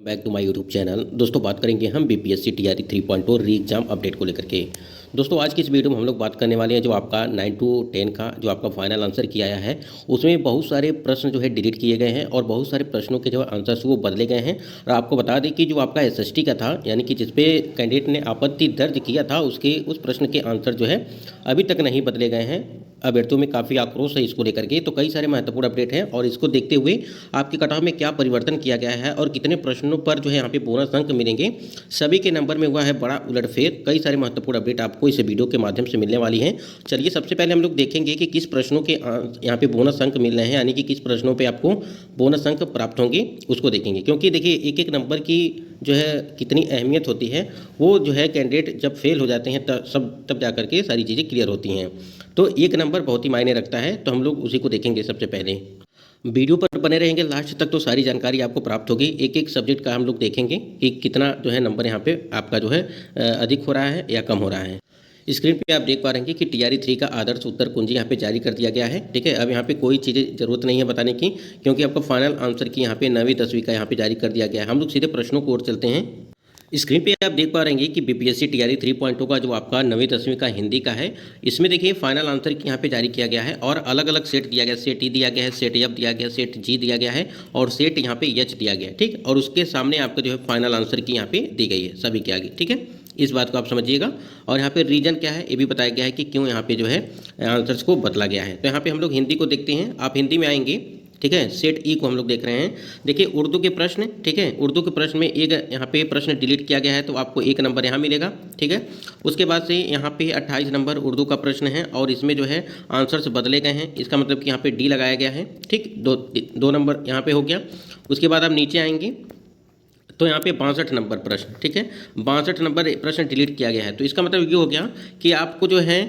Back to my YouTube channel. दोस्तों बात करेंगे हम बीपीएससी टीआरई 3.0 री एग्जाम अपडेट को लेकर के। दोस्तों आज की इस वीडियो में हम लोग बात करने वाले हैं जो आपका 9 to 10 का जो आपका फाइनल आंसर किया आया है उसमें बहुत सारे प्रश्न जो है डिलीट किए गए हैं और बहुत सारे प्रश्नों के जो आंसर्स वो बदले गए हैं। और आपको बता दें कि जो आपका एसएसटी का था यानी कि जिसपे कैंडिडेट ने आपत्ति दर्ज किया था उसके उस प्रश्न के आंसर जो है अभी तक नहीं बदले गए हैं। अभ्यर्थियों में काफ़ी आक्रोश है इसको लेकर के, तो कई सारे महत्वपूर्ण अपडेट हैं और इसको देखते हुए आपकी कट ऑफ में क्या परिवर्तन किया गया है और कितने प्रश्नों पर जो है यहाँ पे बोनस अंक मिलेंगे, सभी के नंबर में हुआ है बड़ा उलटफेर। कई सारे महत्वपूर्ण अपडेट आपको इस वीडियो के माध्यम से मिलने वाली हैं। चलिए सबसे पहले हम लोग देखेंगे कि किस प्रश्नों के यहाँ पे बोनस अंक मिल रहे हैं, यानी कि किस प्रश्नों पर आपको बोनस अंक प्राप्त होंगे उसको देखेंगे। क्योंकि देखिए एक एक नंबर की जो है कितनी अहमियत होती है, वो जो है कैंडिडेट जब फेल हो जाते हैं तब जा करके सारी चीज़ें क्लियर होती हैं। तो एक नंबर बहुत ही मायने रखता है, तो हम लोग उसी को देखेंगे। सबसे पहले वीडियो पर बने रहेंगे लास्ट तक तो सारी जानकारी आपको प्राप्त होगी। एक एक सब्जेक्ट का हम लोग देखेंगे कि कितना जो है नंबर यहाँ पे आपका जो है अधिक हो रहा है या कम हो रहा है। स्क्रीन पे आप देख पा रहे हैं कि टीआरई 3 का आदर्श उत्तर कुंजी यहाँ पे जारी कर दिया गया है। ठीक है, अब यहाँ पे कोई चीज़ें जरूरत नहीं है बताने की, क्योंकि आपका फाइनल आंसर की यहाँ पे 9वीं 10वीं का यहाँ पे जारी कर दिया गया है। हम लोग सीधे प्रश्नों को ओर चलते हैं। स्क्रीन पे आप देख पा रहे हैं कि बीपीएससी टीआरई 3.0 का जो आपका 9वीं 10वीं का हिंदी का है, इसमें देखिए फाइनल आंसर की यहाँ पे जारी किया गया है और अलग अलग सेट दिया गया। सेट ई दिया गया है, सेट एफ दिया गया, सेट जी दिया गया है और सेट यहाँ पे एच दिया गया है। ठीक, और उसके सामने आपका जो है फाइनल आंसर की यहाँ पे दी गई है सभी के आगे। ठीक है, इस बात को आप समझिएगा। और यहाँ पे रीजन क्या है ये भी बताया गया है कि क्यों यहाँ पे जो है आंसर्स को बदला गया है। तो यहाँ पे हम लोग हिंदी को देखते हैं। आप हिंदी में आएंगे, ठीक है, सेट ई को हम लोग देख रहे हैं। देखिए उर्दू के प्रश्न, ठीक है, उर्दू के प्रश्न में एक यहाँ पे प्रश्न डिलीट किया गया है तो आपको 1 नंबर यहाँ मिलेगा। ठीक है, उसके बाद से यहाँ पे 28 नंबर उर्दू का प्रश्न है और इसमें जो है आंसर्स बदले गए हैं। इसका मतलब कि यहाँ पे डी लगाया गया है। ठीक, दो नंबर यहाँ पे हो गया। उसके बाद आप नीचे आएंगे तो यहाँ पे 62 नंबर प्रश्न, ठीक है, 62 नंबर प्रश्न डिलीट किया गया है। तो इसका मतलब ये हो गया कि आपको जो है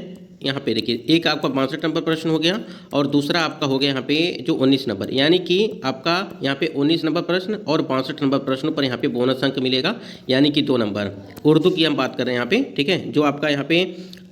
यहाँ पे देखिए एक आपका 62 नंबर प्रश्न हो गया और दूसरा आपका हो गया यहाँ पे जो 19 नंबर, यानी कि आपका यहाँ पे 19 नंबर प्रश्न और 62 नंबर प्रश्नों पर यहाँ पे बोनस अंक मिलेगा, यानी कि 2 नंबर। उर्दू की हम बात कर रहे हैं यहाँ पे, ठीक है, जो आपका यहाँ पे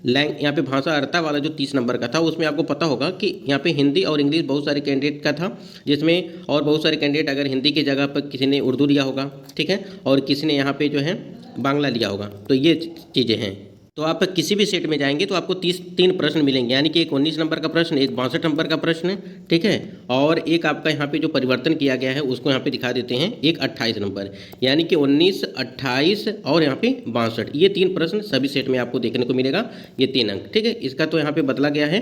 यहाँ पे भाषा अर्ता वाला जो 30 नंबर का था उसमें आपको पता होगा कि यहाँ पे हिंदी और इंग्लिश बहुत सारे कैंडिडेट का था, जिसमें और बहुत सारे कैंडिडेट अगर हिंदी की जगह पर किसी ने उर्दू लिया होगा, ठीक है, और किसी ने यहाँ पे जो है बांग्ला लिया होगा। तो ये चीज़ें हैं। तो आप किसी भी सेट में जाएंगे तो आपको 3 प्रश्न मिलेंगे, यानी कि एक 19 नंबर का प्रश्न, एक 62 नंबर का प्रश्न, ठीक है, और एक आपका यहाँ पे जो परिवर्तन किया गया है उसको यहाँ पे दिखा देते हैं, एक 28 नंबर, यानी कि 19, 28 और यहाँ पे 62, ये 3 प्रश्न सभी सेट में आपको देखने को मिलेगा, ये 3 अंक। ठीक है, इसका तो यहाँ पे बदला गया है।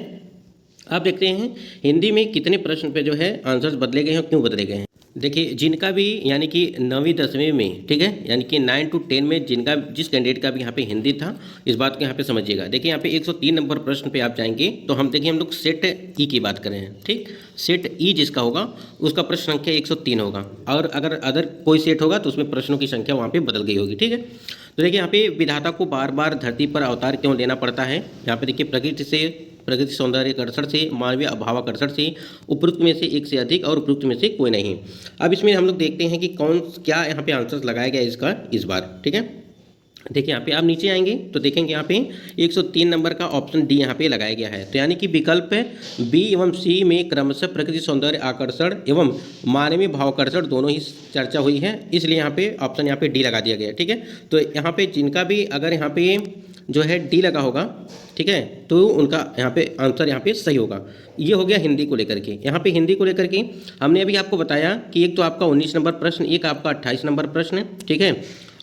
आप देखते हैं हिंदी में कितने प्रश्न पे जो है आंसर्स बदले गए हैं, क्यों बदले गए हैं। देखिए जिनका भी यानी कि 9वीं 10वीं में, ठीक है, यानी कि 9 to 10 में जिनका जिस कैंडिडेट का भी यहाँ पे हिंदी था, इस बात को यहाँ पे समझिएगा। देखिए यहाँ पे 103 नंबर प्रश्न पे आप जाएंगे तो हम देखिए हम लोग सेट ई की बात करें हैं। ठीक, सेट ई जिसका होगा उसका प्रश्न संख्या 103 होगा और अगर अदर कोई सेट होगा तो उसमें प्रश्नों की संख्या वहाँ पर बदल गई होगी। ठीक है, तो देखिए यहाँ पे विधाता को बार बार धरती पर अवतार क्यों लेना पड़ता है। यहाँ पे देखिए प्रकृति सौंदर्य आकर्षण से, मानवीय अभावाकर्षण से, उपयुक्त में से एक से अधिक और उपयुक्त में से कोई नहीं। अब इसमें हम लोग देखते हैं कि क्या यहाँ पे आंसर लगाया गया इसका इस बार। ठीक है, देखिए यहाँ पे आप नीचे आएंगे तो देखेंगे यहाँ पे 103 नंबर का ऑप्शन डी यहाँ पे लगाया गया है। तो यानी कि विकल्प बी एवं सी में क्रमशः प्रकृति सौंदर्य आकर्षण एवं मानवीय भावाकर्षण दोनों ही चर्चा हुई है, इसलिए यहाँ पे ऑप्शन यहाँ पे डी लगा दिया गया। ठीक है, तो यहाँ पे जिनका भी अगर यहाँ पे जो है डी लगा होगा, ठीक है, तो उनका यहाँ पे आंसर यहाँ पे सही होगा। ये हो गया हिंदी को लेकर के। यहाँ पे हिंदी को लेकर के हमने अभी आपको बताया कि एक तो आपका 19 नंबर प्रश्न, एक आपका 28 नंबर प्रश्न, ठीक है,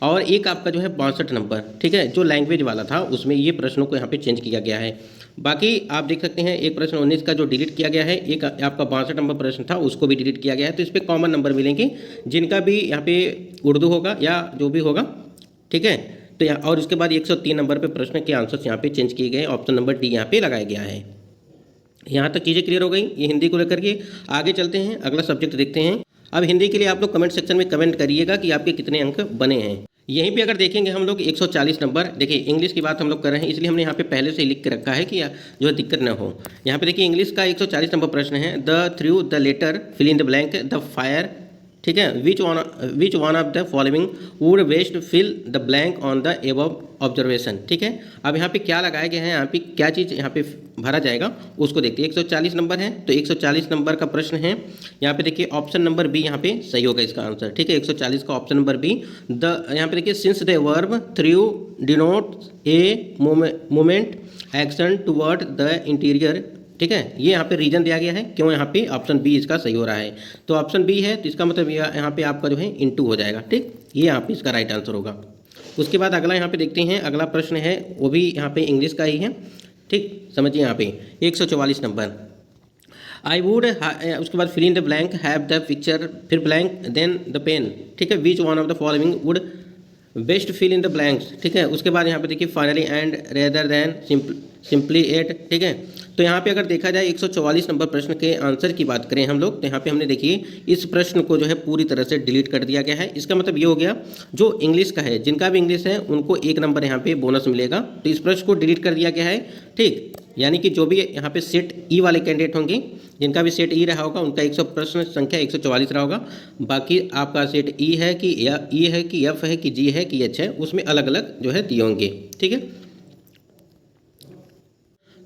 और एक आपका जो है 62 नंबर, ठीक है, जो लैंग्वेज वाला था उसमें ये प्रश्नों को यहाँ पे चेंज किया गया है। बाकी आप देख सकते हैं एक प्रश्न 19 का जो डिलीट किया गया है, एक आपका 62 नंबर प्रश्न था उसको भी डिलीट किया गया है। तो इस पर कॉमन नंबर मिलेंगे जिनका भी यहाँ पे उर्दू होगा या जो भी होगा। ठीक है, तो यहाँ और उसके बाद 103 नंबर पे प्रश्न के आंसर्स यहाँ पे चेंज किए गए, ऑप्शन नंबर डी यहाँ पे लगाया गया है। यहाँ तक चीज़ें क्लियर हो गई ये हिंदी को लेकर के। आगे चलते हैं, अगला सब्जेक्ट देखते हैं। अब हिंदी के लिए आप लोग कमेंट सेक्शन में कमेंट करिएगा कि आपके कितने अंक बने हैं। यहीं पे अगर देखेंगे हम लोग 140 नंबर, देखिए इंग्लिश की बात हम लोग कर रहे हैं इसलिए हमने यहाँ पे पहले से लिख के रखा है कि जो है दिक्कत ना हो। यहाँ पे देखिए इंग्लिश का 140 नंबर प्रश्न है, the through the letter fill in the blank the fire ठीक है, which one of the following would best fill the blank on the above observation. ठीक है, अब यहाँ पे क्या लगाया गया है, यहाँ पे क्या चीज़ यहाँ पे भरा जाएगा उसको देखते हैं। 140 नंबर है, तो 140 नंबर का प्रश्न है। यहाँ पे देखिए ऑप्शन नंबर बी यहाँ पे सही होगा इसका आंसर। ठीक है, 140 का ऑप्शन नंबर बी। यहाँ पे देखिए since the verb through denote a moment action toward the interior. ठीक है, ये यहाँ पे रीजन दिया गया है क्यों यहाँ पे ऑप्शन बी इसका सही हो रहा है। तो ऑप्शन बी है तो इसका मतलब यहाँ पे आपका जो है इनटू हो जाएगा। ठीक, ये यहाँ पे इसका राइट आंसर होगा। उसके बाद अगला यहाँ पे देखते हैं, अगला प्रश्न है वो भी यहाँ पे इंग्लिश का ही है। ठीक, समझिए यहाँ पे 144 नंबर। आई वुड, उसके बाद fill in the blank, have the picture, फिर ब्लैंक, देन द पेन। ठीक है, which one of the following would best fill in the blanks. ठीक है, उसके बाद यहाँ पे देखिए finally and rather than simply at. ठीक है, तो यहाँ पे अगर देखा जाए 144 नंबर प्रश्न के आंसर की बात करें हम लोग, तो यहाँ पे हमने देखिए इस प्रश्न को जो है पूरी तरह से डिलीट कर दिया गया है। इसका मतलब ये हो गया जो इंग्लिश का है, जिनका भी इंग्लिश है उनको 1 नंबर यहाँ पे बोनस मिलेगा। तो इस प्रश्न को डिलीट कर दिया गया है। ठीक, यानी कि जो भी यहाँ पे सेट ई वाले कैंडिडेट होंगे, जिनका भी सेट ई रहा होगा उनका 100 प्रश्न संख्या 144 रहा होगा। बाकी आपका सेट ई है कि ई है कि एफ है कि जी है कि एच है, उसमें अलग अलग जो है दिए होंगे। ठीक है,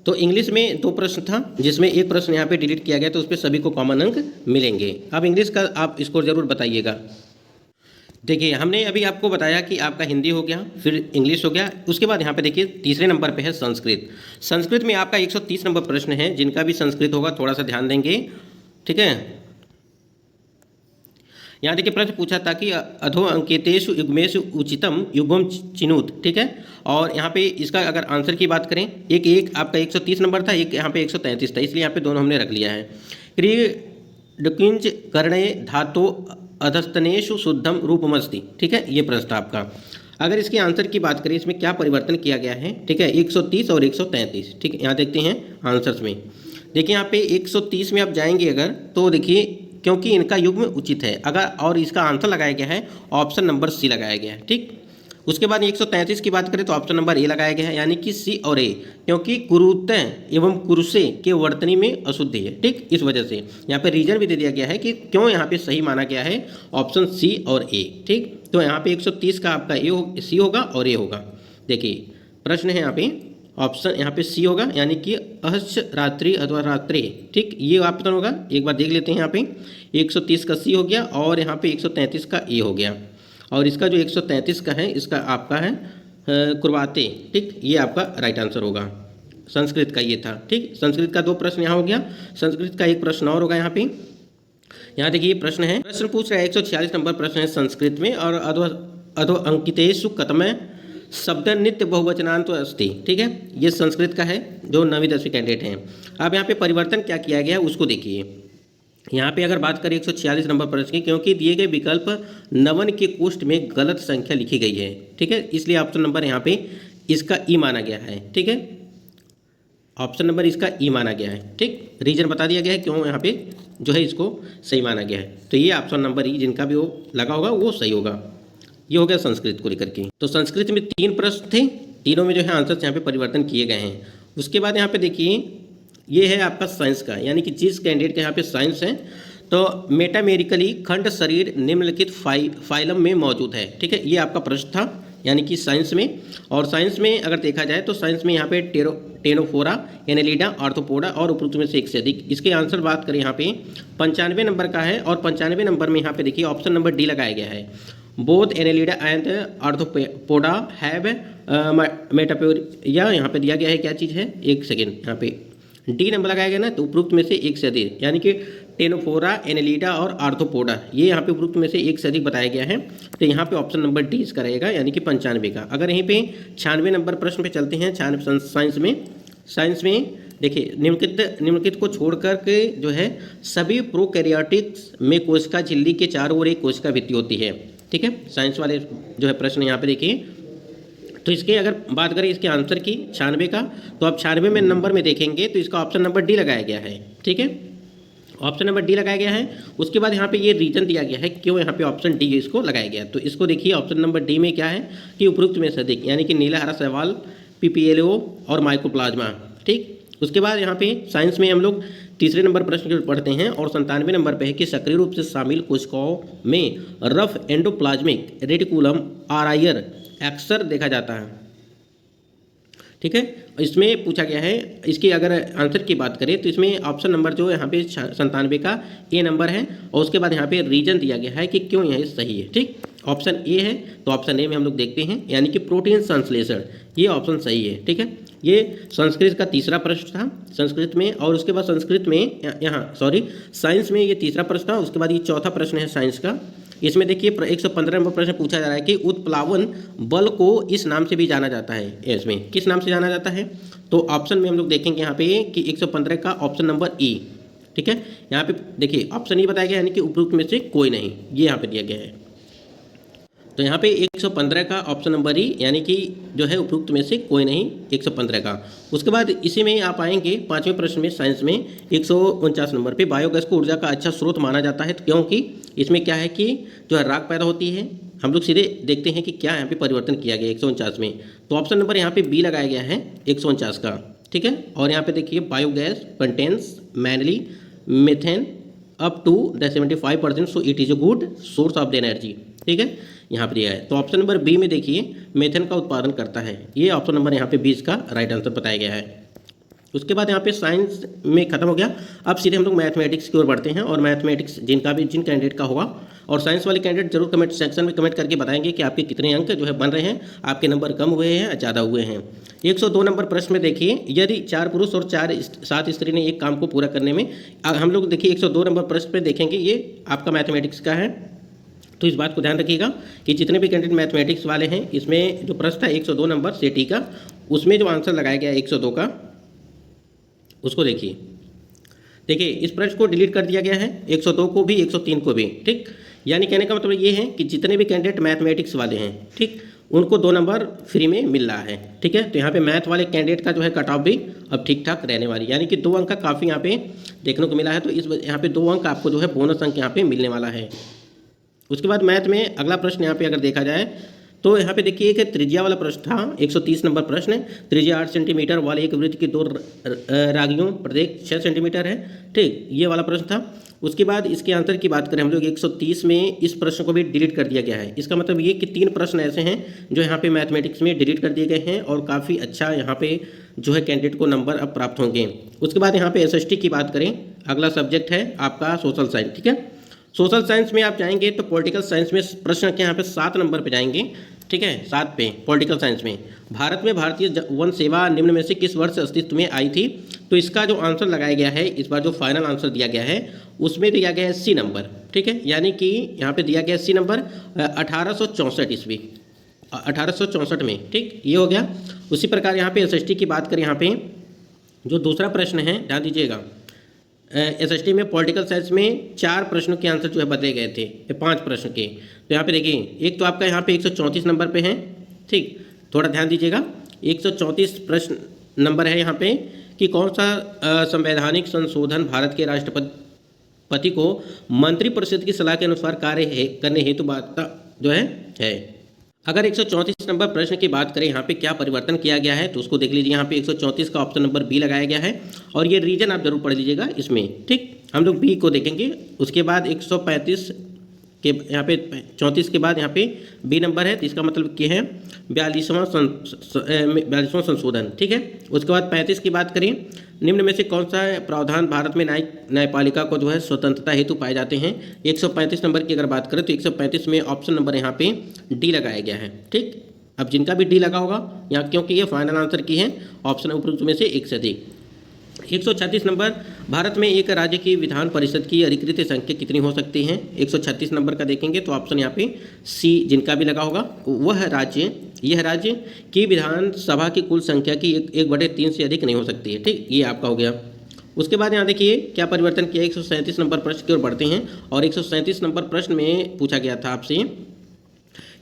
तो इंग्लिश में 2 प्रश्न था जिसमें एक प्रश्न यहाँ पे डिलीट किया गया, तो उस पर सभी को कॉमन अंक मिलेंगे। अब इंग्लिश का आप स्कोर जरूर बताइएगा। देखिए हमने अभी आपको बताया कि आपका हिंदी हो गया, फिर इंग्लिश हो गया, उसके बाद यहाँ पे देखिए तीसरे नंबर पे है संस्कृत। संस्कृत में आपका 130 नंबर प्रश्न है, जिनका भी संस्कृत होगा थोड़ा सा ध्यान देंगे। ठीक है, यहाँ देखिए प्रश्न पूछा था कि अधो अंकितेषु युग्मेषु उचितम युग्मम चिनुत। ठीक है, और यहाँ पे इसका अगर आंसर की बात करें, एक आपका 130 नंबर था, एक यहाँ पे 133 था, इसलिए यहाँ पे दोनों हमने रख लिया है। क्रीडकिंच कर्णे धातो अधस्तनेषु शुद्धम रूपमस्ति। ठीक है, ये प्रश्न था आपका। अगर इसके आंसर की बात करें, इसमें क्या परिवर्तन किया गया है। ठीक है, 130 और 133। ठीक है, यहाँ देखते हैं आंसर्स में। देखिए यहाँ पे 130 में आप जाएंगे अगर, तो देखिए क्योंकि इनका युग्म उचित है, अगर और इसका आंसर लगाया गया है ऑप्शन नंबर सी लगाया गया है। ठीक, उसके बाद 133 की बात करें तो ऑप्शन नंबर ए लगाया गया है, यानी कि सी और ए, क्योंकि कुरुते एवं कुरुसे के वर्तनी में अशुद्धि है। ठीक, इस वजह से यहाँ पे रीजन भी दे दिया गया है कि क्यों यहाँ पे सही माना गया है ऑप्शन सी और ए। ठीक, तो यहाँ पे 130 का आपका सी होगा और ए होगा। देखिए प्रश्न है यहाँ पे ऑप्शन यहाँ पे सी होगा, यानी कि अहश रात्रि अथवा रात्रि। ठीक, ये ऑप्शन होगा। एक बार देख लेते हैं, यहाँ पे 130 का सी हो गया और यहाँ पे 133 का ए हो गया, और इसका जो 133 का है इसका आपका है कुर्बाते। ठीक, ये आपका राइट आंसर होगा। संस्कृत का ये था। ठीक, संस्कृत का 2 प्रश्न यहाँ हो गया। संस्कृत का एक प्रश्न और होगा यहाँ पे। यहाँ देखिए प्रश्न है, प्रश्न पूछ रहा है 146 नंबर प्रश्न है संस्कृत में, और अधो अंकितेषु कतम शब्द नित्य बहुवचनांत अस्ति। ठीक है, ये संस्कृत का है जो 9वीं 10वीं कैंडिडेट हैं। अब यहाँ पे परिवर्तन क्या किया गया है उसको देखिए। यहाँ पे अगर बात करें 146 नंबर प्रश्न की, क्योंकि दिए गए विकल्प नवन के कोष्ठ में गलत संख्या लिखी गई है। ठीक है, इसलिए ऑप्शन नंबर यहाँ पे इसका ई माना गया है। ठीक है, ऑप्शन नंबर इसका ई माना गया है। ठीक, रीजन बता दिया गया है क्यों यहाँ पे जो है इसको सही माना गया है। तो ये ऑप्शन नंबर ई जिनका भी वो लगा होगा वो सही होगा। ये हो गया संस्कृत को लेकर के। तो संस्कृत में 3 प्रश्न थे, तीनों में जो है आंसर यहाँ पे परिवर्तन किए गए हैं। उसके बाद यहाँ पे देखिए ये है आपका साइंस का, यानी कि जिस कैंडिडेट के यहाँ पे साइंस है तो मेटामेरिकली खंड शरीर निम्नलिखित फाइलम में मौजूद है। ठीक है, ये आपका प्रश्न था, यानी कि साइंस में। और साइंस में अगर देखा जाए तो साइंस में यहाँ पे टेनोफोरा, एनेलिडा, आर्थ्रोपोडा और उपरोक्त में से एक से अधिक। इसके आंसर बात करें यहाँ पे 95 नंबर का है, और 95 नंबर में यहाँ पे देखिए ऑप्शन नंबर डी लगाया गया है। Both annelida and arthropoda have metaporia. यहाँ पे दिया गया है क्या चीज़ है, एक सेकेंड, यहाँ पे डी नंबर लगाया गया ना, तो उपरोक्त में से एक से अधिक, यानी कि टेनोफोरा, एनेलिडा और आर्थ्रोपोडा, ये यहाँ पे उपरोक्त में से एक से अधिक बताया गया है। तो यहाँ पे ऑप्शन नंबर डी इसका रहेगा, यानी कि 95 का। अगर यहीं पे 96 नंबर प्रश्न पे चलते हैं, साइंस में देखिए निम्नलिखित को छोड़ कर के जो है सभी प्रोकैरियोटिक्स में कोशिका झिल्ली के चारों ओर एक कोशिका भित्ति होती है। ठीक है, साइंस वाले जो है प्रश्न यहाँ पे देखिए। तो इसके अगर बात करें इसके आंसर की 96 का, तो आप 96 में नंबर में देखेंगे तो इसका ऑप्शन नंबर डी लगाया गया है। ठीक है, ऑप्शन नंबर डी लगाया गया है। उसके बाद यहाँ पे ये रीजन दिया गया है क्यों यहाँ पे ऑप्शन डी इसको लगाया गया। तो इसको देखिए ऑप्शन नंबर डी में क्या है कि उपरोक्त में से अधिक, यानी कि नीला हरा शैवाल, PPLO और माइकोप्लाज्मा। ठीक, उसके बाद यहाँ पे साइंस में हम लोग तीसरे नंबर प्रश्न की ओर पढ़ते हैं और 97 नंबर पे है कि सक्रिय रूप से शामिल कोशिकाओं में रफ एंडोप्लाज्मिक रेटिकुलम आरआईआर अक्सर देखा जाता है। ठीक है, इसमें पूछा गया है, इसकी अगर आंसर की बात करें तो इसमें ऑप्शन नंबर जो यहाँ पे 97 का ए नंबर है और उसके बाद यहाँ पे रीजन दिया गया है कि क्यों यह सही है। ठीक, ऑप्शन ए है तो ऑप्शन ए में हम लोग देखते हैं, यानी कि प्रोटीन संश्लेषण, ये ऑप्शन सही है। ठीक है, ये संस्कृत का तीसरा प्रश्न था संस्कृत में, और उसके बाद संस्कृत में यहाँ साइंस में ये तीसरा प्रश्न था, उसके बाद ये चौथा प्रश्न है साइंस का। इसमें देखिए 115 नंबर प्रश्न पूछा जा रहा है कि उत्प्लावन बल को इस नाम से भी जाना जाता है, इसमें किस नाम से जाना जाता है? तो ऑप्शन में हम लोग देखेंगे यहाँ पे कि 115 का ऑप्शन नंबर ई। ठीक है, यहाँ पे देखिए ऑप्शन ई बताया गया, यानी कि उपयुक्त में से कोई नहीं, ये यहाँ पे दिया गया है। तो यहाँ पे 115 का ऑप्शन नंबर ई, यानी कि जो है उपयुक्त में से कोई नहीं 115 का। उसके बाद इसी में आप आएंगे पाँचवें प्रश्न में साइंस में 149 नंबर पे, बायोगैस को ऊर्जा का अच्छा स्रोत माना जाता है, क्योंकि इसमें क्या है कि जो है राख पैदा होती है। हम लोग सीधे देखते हैं कि क्या यहाँ पे परिवर्तन किया गया 149 में। तो ऑप्शन नंबर यहाँ पे बी लगाया गया है 149 का। ठीक है, और यहाँ पे देखिए biogas contains mainly methane up to 75%, so it is a good source of the energy. ठीक है, यहाँ पर दिया है। तो ऑप्शन नंबर बी में देखिए मेथेन का उत्पादन करता है, ये ऑप्शन नंबर यहाँ पे 20 का राइट आंसर बताया गया है। उसके बाद यहाँ पे साइंस में खत्म हो गया। अब सीधे हम लोग मैथमेटिक्स की ओर बढ़ते हैं, और मैथमेटिक्स जिन कैंडिडेट का होगा, और साइंस वाले कैंडिडेट जरूर कमेंट सेक्शन में कमेंट करके बताएंगे कि आपके कितने अंक जो है बन रहे हैं, आपके नंबर कम हुए हैं या ज़्यादा हुए हैं। 102 नंबर प्रश्न में देखिए, यदि 4 पुरुष और 7 स्त्री ने एक काम को पूरा करने में, हम लोग देखिए 102 नंबर प्रश्न में देखेंगे, ये आपका मैथमेटिक्स का है। तो इस बात को ध्यान रखिएगा कि जितने भी कैंडिडेट मैथमेटिक्स वाले हैं, इसमें जो प्रश्न था 102 नंबर सेटी का, उसमें जो आंसर लगाया गया 102 का, उसको देखिए। देखिए इस प्रश्न को डिलीट कर दिया गया है, 102 को भी 103 को भी। ठीक, यानी कहने का मतलब ये है कि जितने भी कैंडिडेट मैथमेटिक्स वाले हैं, ठीक, उनको 2 नंबर फ्री में मिल रहा है। ठीक है, तो यहाँ पे मैथ वाले कैंडिडेट का जो है कट ऑफ भी अब ठीक ठाक रहने वाली, यानी कि 2 अंक का काफ़ी यहाँ पे देखने को मिला है। तो इस यहाँ पे 2 अंक आपको जो है बोनस अंक यहाँ पे मिलने वाला है। उसके बाद मैथ में अगला प्रश्न यहाँ पे अगर देखा जाए तो यहाँ पे देखिए एक त्रिज्या वाला प्रश्न था, 130 नंबर प्रश्न है। त्रिज्या 8 सेंटीमीटर वाले एक वृत्त की 2 रागियों प्रत्येक 6 सेंटीमीटर है। ठीक, ये वाला प्रश्न था। उसके बाद इसके आंसर की बात करें हम लोग 130 में इस प्रश्न को भी डिलीट कर दिया गया है। इसका मतलब ये कि 3 प्रश्न ऐसे हैं जो यहाँ पे मैथमेटिक्स में डिलीट कर दिए गए हैं, और काफ़ी अच्छा यहाँ पे जो है कैंडिडेट को नंबर अब प्राप्त होंगे। उसके बाद यहाँ पे SST की बात करें, अगला सब्जेक्ट है आपका सोशल साइंस। ठीक है, सोशल साइंस में आप जाएंगे तो पॉलिटिकल साइंस में प्रश्न के यहाँ पे 7 नंबर पे जाएंगे। ठीक है, 7 पे पॉलिटिकल साइंस में, भारत में भारतीय वन सेवा निम्न में से किस वर्ष अस्तित्व में आई थी? तो इसका जो आंसर लगाया गया है, इस बार जो फाइनल आंसर दिया गया है उसमें दिया गया है सी नंबर। ठीक है, यानी कि यहाँ पे दिया गया सी नंबर 1864 ईस्वी, 1864 में। ठीक, ये हो गया। उसी प्रकार यहाँ पे SST की बात करें, यहाँ पे जो दूसरा प्रश्न है ध्यान दीजिएगा, SST में पॉलिटिकल साइंस में 4 प्रश्नों के आंसर जो है बदले गए थे, 5 प्रश्न के। तो यहाँ पे देखिए, एक तो आपका यहाँ पे 134 नंबर पे है। ठीक, थोड़ा ध्यान दीजिएगा, 134 प्रश्न नंबर है यहाँ पे कि कौन सा संवैधानिक संशोधन भारत के राष्ट्रपति को मंत्रिपरिषद की सलाह के अनुसार कार्य करने हेतु बात जो है। अगर 134 नंबर प्रश्न की बात करें, यहाँ पे क्या परिवर्तन किया गया है, तो उसको देख लीजिए। यहाँ पे 134 का ऑप्शन नंबर बी लगाया गया है, और ये रीजन आप जरूर पढ़ लीजिएगा इसमें। ठीक, हम लोग बी को देखेंगे। उसके बाद 135 के यहाँ पे 34 के बाद यहाँ पे बी नंबर है, तो इसका मतलब क्या है 42वां संशोधन। ठीक है, उसके बाद 35 की बात करें, निम्न में से कौन सा प्रावधान भारत में न्यायपालिका को जो है स्वतंत्रता हेतु पाए जाते हैं? 135 नंबर की अगर बात करें तो 135 में ऑप्शन नंबर यहाँ पे डी लगाया गया है। ठीक, अब जिनका भी डी लगा होगा यहाँ, क्योंकि ये फाइनल आंसर की है, ऑप्शन उपयुक्त में से एक से अधिक। 136 नंबर, भारत में एक राज्य की विधान परिषद की अधिकृत संख्या कितनी हो सकती है? 136 नंबर का देखेंगे तो ऑप्शन यहाँ पे सी, जिनका भी लगा होगा यह राज्य की विधानसभा की कुल संख्या की 1/3 से अधिक नहीं हो सकती है। ठीक, ये आपका हो गया। उसके बाद यहाँ देखिए क्या परिवर्तन किया, 137 नंबर प्रश्न की ओर बढ़ते हैं, और 137 नंबर प्रश्न में पूछा गया था आपसे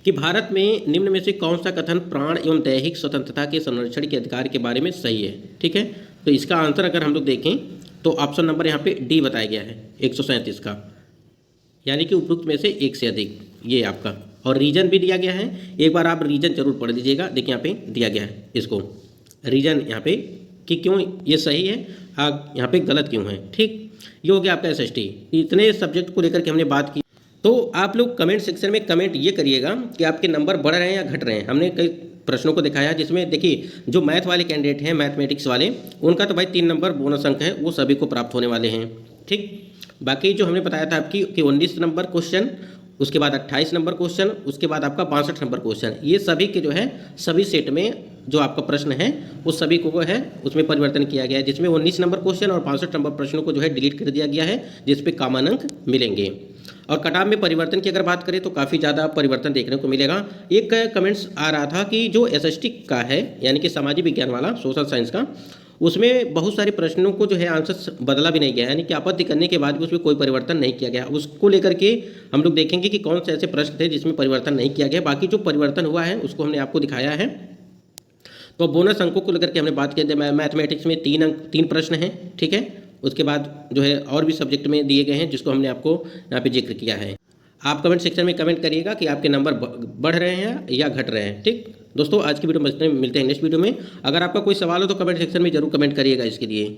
कि भारत में निम्न में से कौन सा कथन प्राण एवं दैहिक स्वतंत्रता के संरक्षण के अधिकार के बारे में सही है? ठीक है, तो इसका आंसर अगर हम लोग देखें तो ऑप्शन नंबर यहाँ पे डी बताया गया है 137 का, यानी कि उपयुक्त में से एक से अधिक, ये आपका। और रीजन भी दिया गया है, एक बार आप रीजन जरूर पढ़ लीजिएगा। देखिए यहाँ पे दिया गया है इसको रीजन यहाँ पे कि क्यों ये सही है। यहाँ पे गलत क्यों है। ठीक, ये हो गया आपका SST। इतने सब्जेक्ट को लेकर के हमने बात की। तो आप लोग कमेंट सेक्शन में कमेंट ये करिएगा कि आपके नंबर बढ़ रहे हैं या घट रहे हैं। हमने कई प्रश्नों को दिखाया जिसमें देखिए जो मैथ वाले कैंडिडेट हैं, मैथमेटिक्स वाले, उनका तो भाई 3 नंबर बोनस अंक है, वो सभी को प्राप्त होने वाले हैं। ठीक, बाकी जो हमने बताया था आपकी कि 19 नंबर क्वेश्चन, उसके बाद 28 नंबर क्वेश्चन, उसके बाद आपका 62 नंबर क्वेश्चन, ये सभी के जो है सभी सेट में जो आपका प्रश्न है उस सभी को है उसमें परिवर्तन किया गया है, जिसमें 19 नंबर क्वेश्चन और 65 नंबर प्रश्नों को जो है डिलीट कर दिया गया है, जिस पे कॉमन अंक मिलेंगे। और कटाव में परिवर्तन की अगर बात करें तो काफ़ी ज़्यादा परिवर्तन देखने को मिलेगा। एक कमेंट्स आ रहा था कि जो SST का है यानी कि सामाजिक विज्ञान वाला, सोशल साइंस का, उसमें बहुत सारे प्रश्नों को जो है आंसर बदला भी नहीं गया, यानी कि आपत्ति करने के बाद भी उसमें कोई परिवर्तन नहीं किया गया। उसको लेकर के हम लोग देखेंगे कि कौन से ऐसे प्रश्न थे जिसमें परिवर्तन नहीं किया गया। बाकी जो परिवर्तन हुआ है उसको हमने आपको दिखाया है। तो बोनस अंकों को लेकर के हमने बात की, मैथमेटिक्स में 3 प्रश्न हैं। ठीक है, उसके बाद जो है और भी सब्जेक्ट में दिए गए हैं जिसको हमने आपको यहाँ पे जिक्र किया है। आप कमेंट सेक्शन में कमेंट करिएगा कि आपके नंबर बढ़ रहे हैं या घट रहे हैं। ठीक दोस्तों, आज की वीडियो में मिलते हैं नेक्स्ट वीडियो में। अगर आपका कोई सवाल हो तो कमेंट सेक्शन में जरूर कमेंट करिएगा इसके लिए।